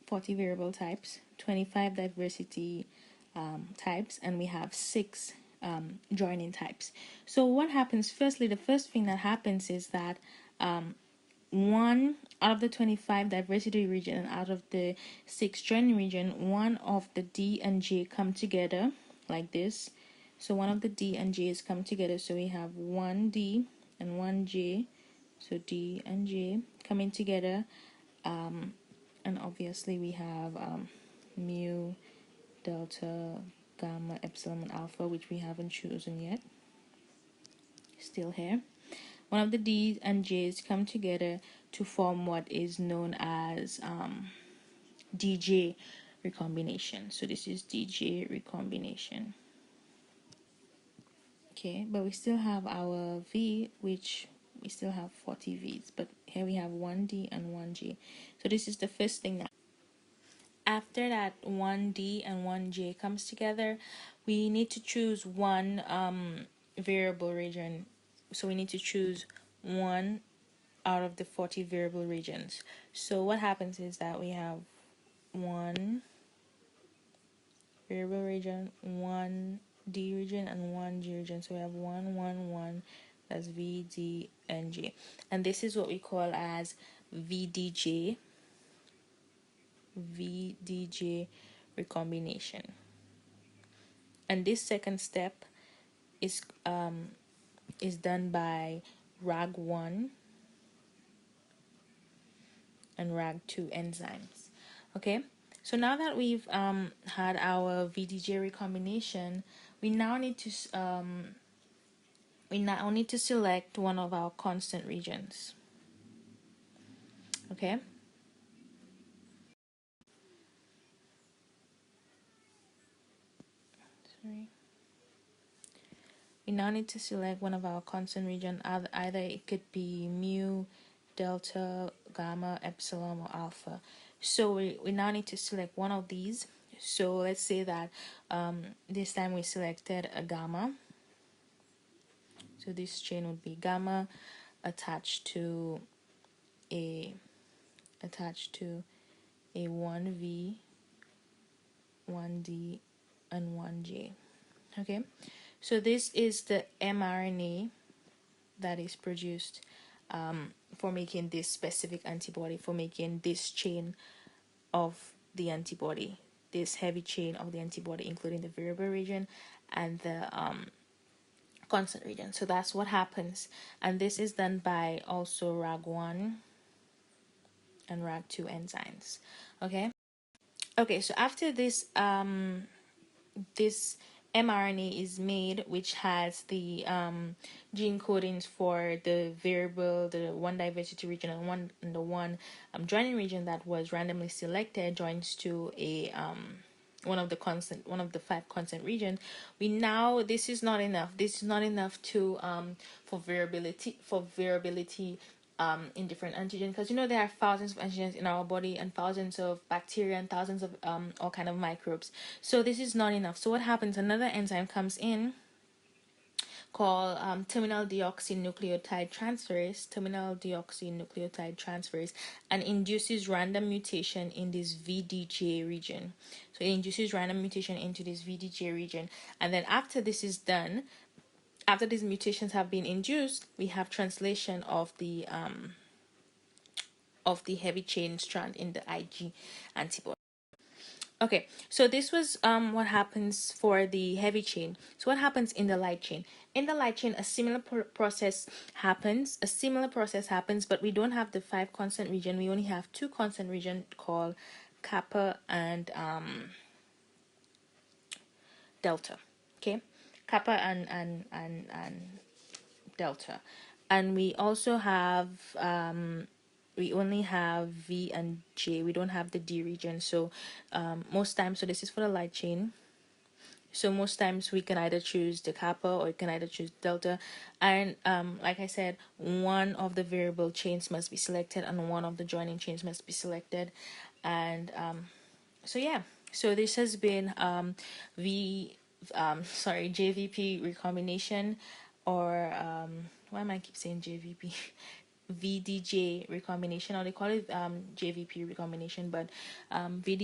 40 variable types, 25 diversity types, and we have 6 joining types. So what happens? Firstly, the first thing that happens is that one out of the 25 diversity region and out of the 6 joining region, one of the D and J come together like this. So one of the D and J's come together. So we have one D and one J. So D and J coming together. And obviously we have mu, delta, gamma, epsilon, and alpha, which we haven't chosen yet. Still here. One of the D's and J's come together to form what is known as DJ recombination. So this is DJ recombination. Okay, but we still have our V, which we still have 40 V's, but here we have one D and one J. So this is the first thing that after that one D and one J comes together, we need to choose one variable region. So we need to choose one out of the 40 variable regions. So what happens is that we have one variable region, one D region, and one G region. So we have 1, 1, 1. That's V, D, and J. And this is what we call as VDJ recombination. And this second step is done by RAG1 and RAG2 enzymes. Okay, so now that we've had our VDJ recombination, we now need to select one of our constant regions. Okay. Sorry. We now need to select one of our constant region. Either it could be mu, delta, gamma, epsilon, or alpha. So we now need to select one of these. So let's say that this time we selected a gamma. So this chain would be gamma attached to a 1V, 1D, and 1J. Okay, so this is the mRNA that is produced for making this specific antibody, for making this chain of the antibody, this heavy chain of the antibody, including the variable region and the constant region. So that's what happens, and this is done by also RAG1 and RAG2 enzymes. Okay, so after this this mRNA is made, which has the gene codings for the variable, the one diversity region, and the one joining region that was randomly selected joins to a one of the 5 constant regions. This is not enough. This is not enough to for variability in different antigens, because there are thousands of antigens in our body and thousands of bacteria and thousands of all kind of microbes. So this is not enough. So what happens? Another enzyme comes in called terminal deoxynucleotide transferase, and induces random mutation in this VDJ region. So it induces random mutation into this VDJ region, and then after this is done, after these mutations have been induced, we have translation of the heavy chain strand in the Ig antibody. Okay, so this was what happens for the heavy chain. So what happens in the light chain? In the light chain, a similar process happens. But we don't have the 5 constant region. We only have 2 constant region called kappa and delta. Okay, kappa and delta, and we also have we only have V and J. We don't have the D region. So most times, so this is for the light chain. So most times we can either choose the kappa or you can either choose delta. And like I said, one of the variable chains must be selected and one of the joining chains must be selected. And so yeah, so this has been JVP recombination, or why am I keep saying JVP? VDJ recombination, or they call it JVP recombination, but VDJ